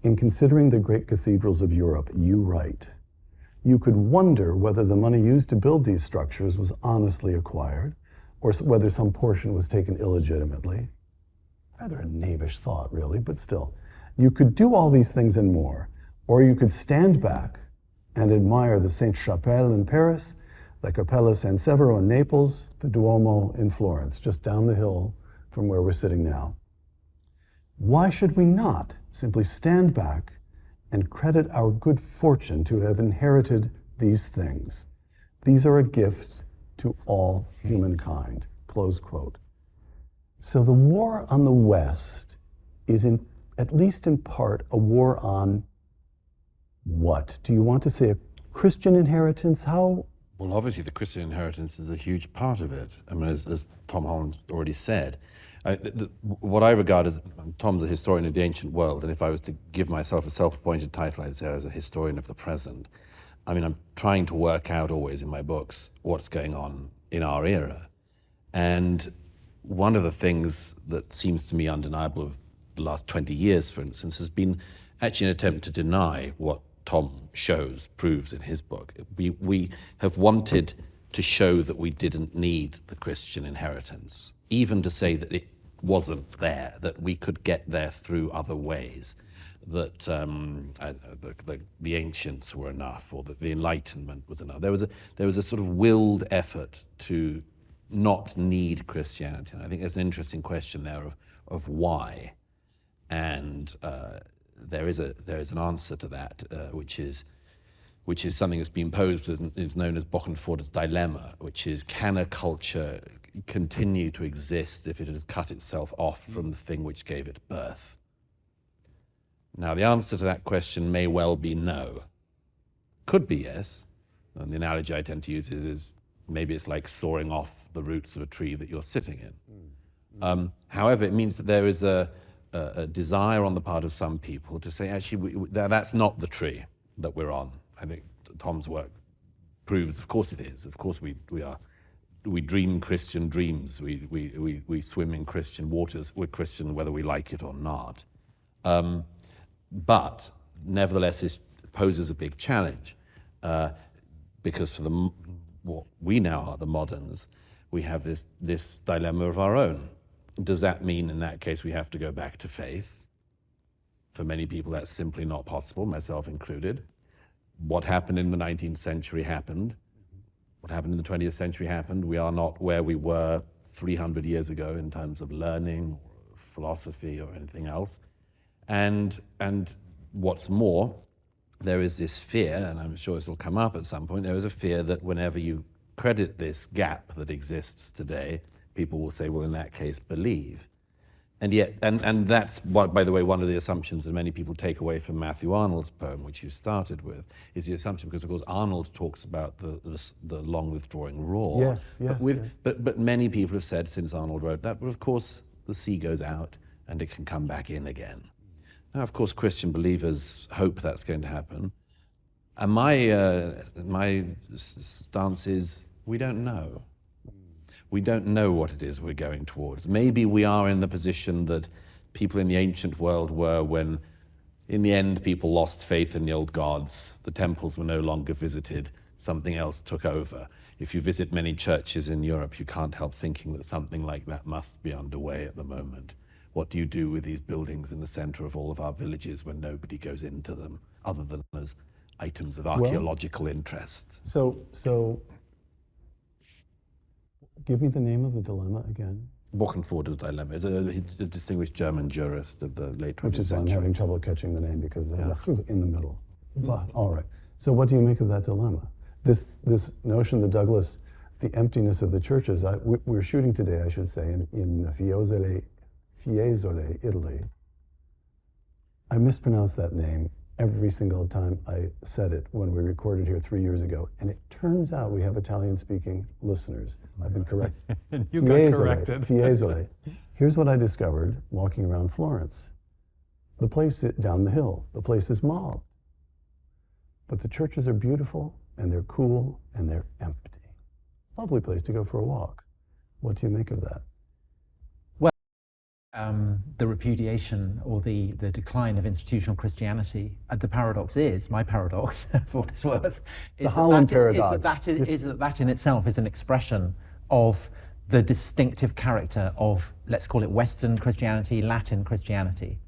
In considering the great cathedrals of Europe, you write, you could wonder whether the money used to build these structures was honestly acquired, or whether some portion was taken illegitimately. Rather a knavish thought, really, but still. You could do all these things and more, or you could stand back and admire the Sainte-Chapelle in Paris, the Cappella San Severo in Naples, the Duomo in Florence, just down the hill from where we're sitting now. Why should we not simply stand back and credit our good fortune to have inherited these things? These are a gift to all humankind, close quote. So the war on the West is, at least in part, a war on what? Do you want to say a Christian inheritance? How? Well, obviously the Christian inheritance is a huge part of it. I mean, as Tom Holland already said, what I regard as, Tom's a historian of the ancient world, and if I was to give myself a self-appointed title, I'd say I was a historian of the present. I mean, I'm trying to work out always in my books what's going on in our era. And one of the things that seems to me undeniable of the last 20 years, for instance, has been actually an attempt to deny what Tom proves in his book. We have wanted to show that we didn't need the Christian inheritance, even to say that it wasn't there, that we could get there through other ways, that the ancients were enough, or that the Enlightenment was enough. There was a sort of willed effort to not need Christianity. And I think there's an interesting question there of why. And there is an answer to that, which is something that's been posed and is known as Bokenforder's dilemma, which is, can a culture continue to exist if it has cut itself off from the thing which gave it birth? Now, the answer to that question may well be no. Could be yes. And the analogy I tend to use is maybe it's like soaring off the roots of a tree that you're sitting in. However, it means that there is a desire on the part of some people to say, actually, that's not the tree that we're on. I think Tom's work proves, of course it is. Of course we dream Christian dreams. We swim in Christian waters. We're Christian whether we like it or not. But nevertheless, it poses a big challenge because for what we now are, the moderns, we have this dilemma of our own. Does that mean in that case we have to go back to faith? For many people that's simply not possible, myself included. What happened in the 19th century happened. What happened in the 20th century happened. We are not where we were 300 years ago in terms of learning, or philosophy, or anything else. And what's more, there is this fear, and I'm sure this will come up at some point, there is a fear that whenever you credit this gap that exists today, people will say, well, in that case, believe. And yet, and that's, by the way, one of the assumptions that many people take away from Matthew Arnold's poem, which you started with, is the assumption, because of course Arnold talks about the long withdrawing roar. Yes, yes. But many people have said since Arnold wrote that, but of course the sea goes out and it can come back in again. Now, of course, Christian believers hope that's going to happen. And my stance is, we don't know. We don't know what it is we're going towards. Maybe we are in the position that people in the ancient world were when, in the end, people lost faith in the old gods. The temples were no longer visited. Something else took over. If you visit many churches in Europe, you can't help thinking that something like that must be underway at the moment. What do you do with these buildings in the center of all of our villages when nobody goes into them, other than as items of archaeological interest? So give me the name of the dilemma again. Bokenforder's dilemma. He's a distinguished German jurist of the late 20th century. Which is why I'm having trouble catching the name, because there's a in the middle. All right. So what do you make of that dilemma? This notion that Douglas, the emptiness of the churches, we're shooting today, I should say, in Fiesole, Italy. I mispronounced that name every single time I said it when we recorded here 3 years ago. And it turns out we have Italian-speaking listeners. I've been corrected. You got corrected. Fiesole. Here's what I discovered walking around Florence. The place down the hill, the place is mobbed. But the churches are beautiful, and they're cool, and they're empty. Lovely place to go for a walk. What do you make of that? the repudiation or the decline of institutional Christianity. The paradox is, my paradox, for what it's worth, is the Holland paradox. That in itself is an expression of the distinctive character of, let's call it Western Christianity, Latin Christianity.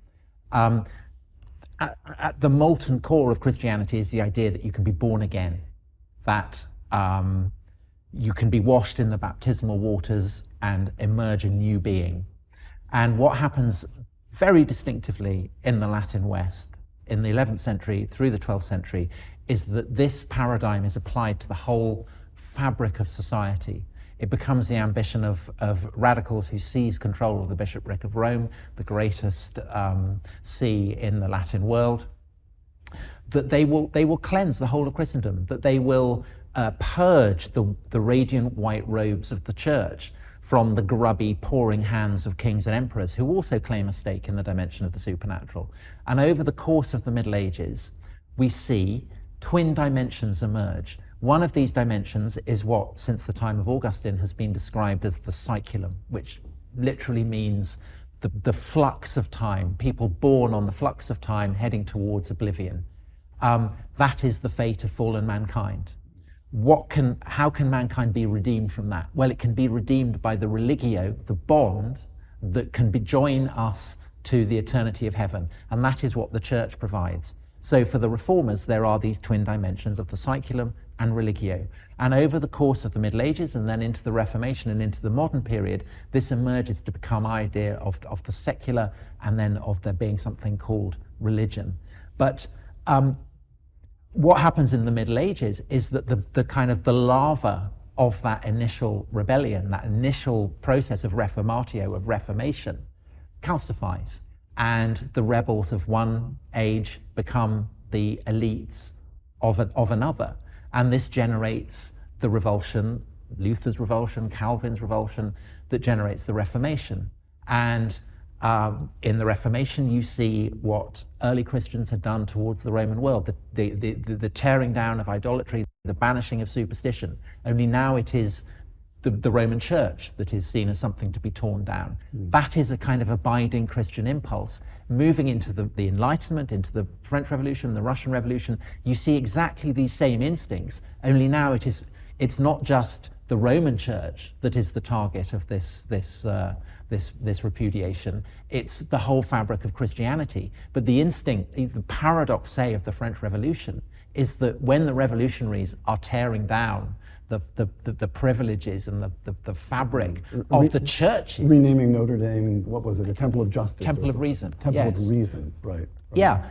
At the molten core of Christianity is the idea that you can be born again, that you can be washed in the baptismal waters and emerge a new being. And what happens very distinctively in the Latin West, in the 11th century through the 12th century, is that this paradigm is applied to the whole fabric of society. It becomes the ambition of radicals who seize control of the bishopric of Rome, the greatest see in the Latin world, that they will cleanse the whole of Christendom, that they will purge the radiant white robes of the church from the grubby, pouring hands of kings and emperors who also claim a stake in the dimension of the supernatural. And over the course of the Middle Ages, we see twin dimensions emerge. One of these dimensions is what, since the time of Augustine, has been described as the cyculum, which literally means the flux of time, people born on the flux of time heading towards oblivion. That is the fate of fallen mankind. How can mankind be redeemed from that? Well, it can be redeemed by the religio, the bond that can join us to the eternity of heaven. And that is what the church provides. So for the reformers, there are these twin dimensions of the cyculum and religio. And over the course of the Middle Ages and then into the Reformation and into the modern period, this emerges to become idea of the secular and then of there being something called religion. But what happens in the Middle Ages is that the kind of the larva of that initial rebellion, that initial process of reformatio, of reformation, calcifies. And the rebels of one age become the elites of another. And this generates the revulsion, Luther's revulsion, Calvin's revulsion, that generates the Reformation. And in the Reformation, you see what early Christians had done towards the Roman world, the tearing down of idolatry, the banishing of superstition. Only now it is the Roman Church that is seen as something to be torn down. That is a kind of abiding Christian impulse. Moving into the Enlightenment, into the French Revolution, the Russian Revolution, you see exactly these same instincts, only now it's not just the Roman Church that is the target of this repudiation. It's the whole fabric of Christianity. But the instinct, the paradox, say, of the French Revolution is that when the revolutionaries are tearing down the privileges and the fabric of the churches. Renaming Notre Dame, what was it, a Temple of Justice? Temple of Reason. Temple of Reason, right. Yeah.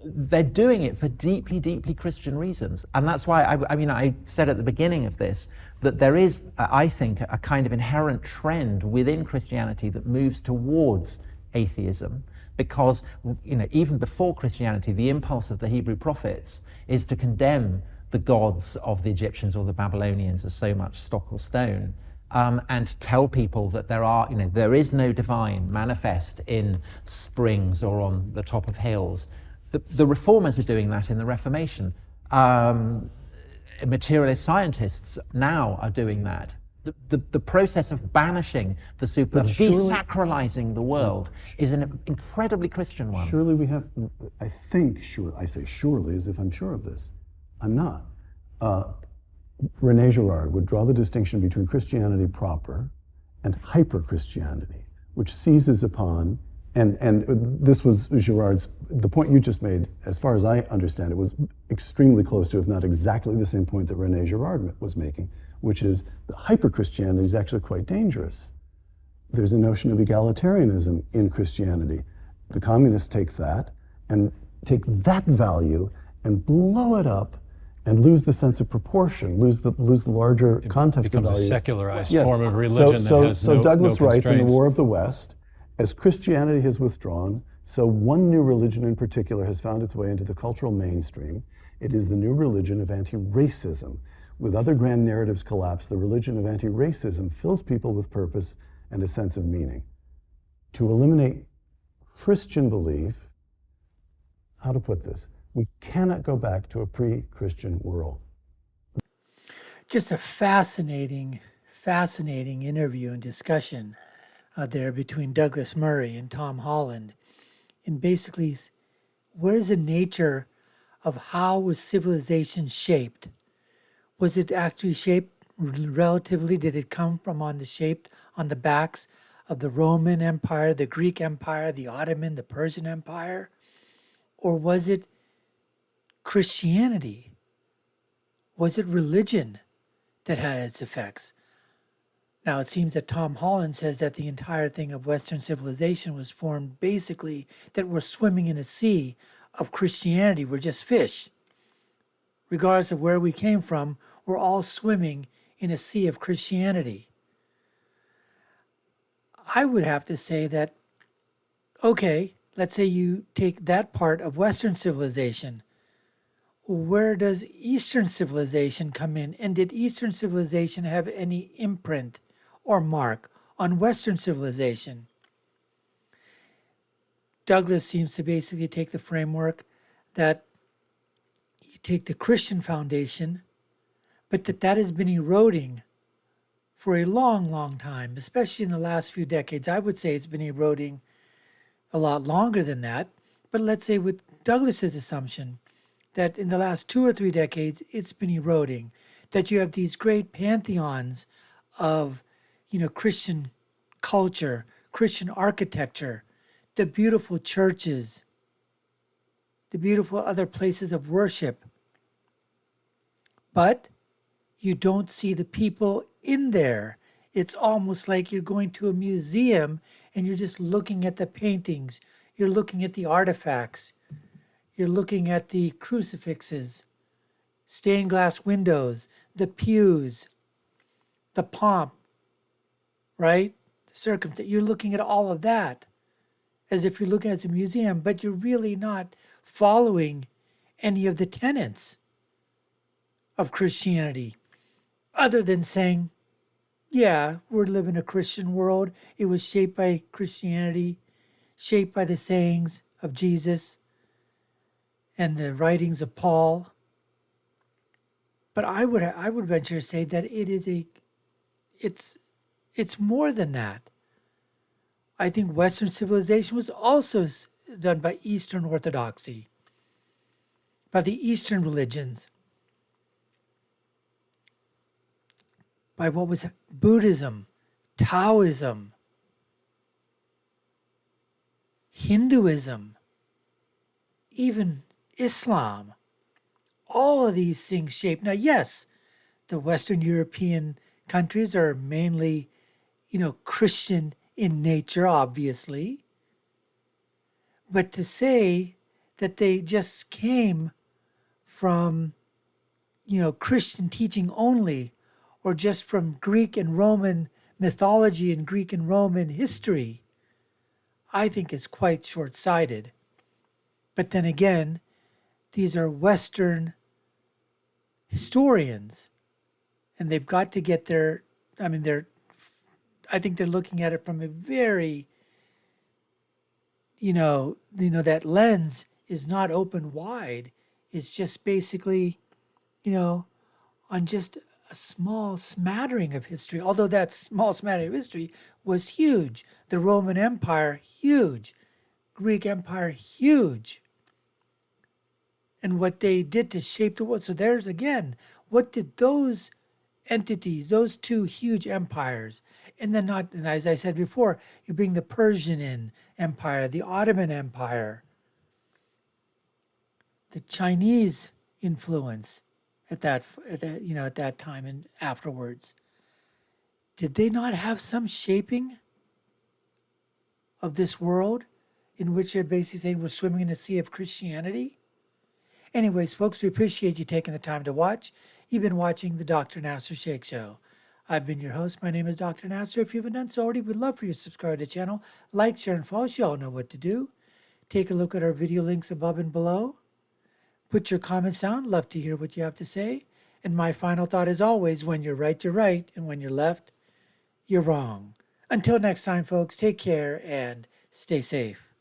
They're doing it for deeply, deeply Christian reasons. And that's why, I said at the beginning of this, that there is, I think, a kind of inherent trend within Christianity that moves towards atheism, because, even before Christianity, the impulse of the Hebrew prophets is to condemn the gods of the Egyptians or the Babylonians as so much stock or stone, and to tell people that there is no divine manifest in springs or on the top of hills. The reformers are doing that in the Reformation. Materialist scientists now are doing that. The process of banishing the super, of desacralizing the world, is an incredibly Christian one. Surely we have, I say surely as if I'm sure of this. I'm not. René Girard would draw the distinction between Christianity proper and hyper-Christianity, which seizes upon, and this was Girard's, the point you just made, as far as I understand it, was extremely close to, if not exactly the same point that René Girard was making, which is that hyper-Christianity is actually quite dangerous. There's a notion of egalitarianism in Christianity. The communists take that value and blow it up and lose the sense of proportion, lose the larger context of values. It becomes a secularized form of religion that has so Douglas no writes in The constraints. War of the West, as Christianity has withdrawn, so one new religion in particular has found its way into the cultural mainstream. It is the new religion of anti-racism. With other grand narratives collapsed, the religion of anti-racism fills people with purpose and a sense of meaning. To eliminate Christian belief, how to put this? We cannot go back to a pre-Christian world. Just a fascinating interview and discussion. there between Douglas Murray and Tom Holland. And basically, where is the nature of how was civilization shaped? Was it actually shaped relatively? Did it come from on the backs of the Roman Empire, the Greek Empire, the Ottoman, the Persian Empire? Or was it Christianity? Was it religion that had its effects? Now, it seems that Tom Holland says that the entire thing of Western civilization was formed basically that we're swimming in a sea of Christianity. We're just fish. Regardless of where we came from, we're all swimming in a sea of Christianity. I would have to say that, okay, let's say you take that part of Western civilization. Where does Eastern civilization come in? And did Eastern civilization have any imprint or mark on Western civilization? Douglas seems to basically take the framework that you take the Christian foundation, but that has been eroding for a long, long time, especially in the last few decades. I would say it's been eroding a lot longer than that. But let's say with Douglas's assumption that in the last 2 or 3 decades, it's been eroding, that you have these great pantheons of, Christian culture, Christian architecture, the beautiful churches, the beautiful other places of worship. But you don't see the people in there. It's almost like you're going to a museum and you're just looking at the paintings. You're looking at the artifacts. You're looking at the crucifixes, stained glass windows, the pews, the pomp, right? The circumstance. You're looking at all of that as if you're looking at a museum, but you're really not following any of the tenets of Christianity, other than saying, yeah, we're living a Christian world. It was shaped by Christianity, shaped by the sayings of Jesus and the writings of Paul. But I would venture to say that it's more than that. I think Western civilization was also done by Eastern Orthodoxy, by the Eastern religions, by what was Buddhism, Taoism, Hinduism, even Islam. All of these things shape. Now, yes, the Western European countries are mainly, Christian in nature, obviously. But to say that they just came from, Christian teaching only, or just from Greek and Roman mythology and Greek and Roman history, I think is quite short-sighted. But then again, these are Western historians, and they've got to get I think they're looking at it from a very, that lens is not open wide. It's just basically, on just a small smattering of history, although that small smattering of history was huge. The Roman Empire, huge. Greek Empire, huge. And what they did to shape the world. So there's again, what did those entities, those two huge empires, and then and as I said before, you bring the Persian Empire, the Ottoman Empire, the Chinese influence at that time and afterwards. Did they not have some shaping of this world in which they're basically saying we're swimming in a sea of Christianity? Anyways, folks, we appreciate you taking the time to watch. You've been watching the Dr. Nasir Shaikh Show. I've been your host. My name is Dr. Nasir. If you haven't done so already, we'd love for you to subscribe to the channel. Like, share, and follow. You all know what to do. Take a look at our video links above and below. Put your comments down. Love to hear what you have to say. And my final thought is always, when you're right, you're right. And when you're left, you're wrong. Until next time, folks, take care and stay safe.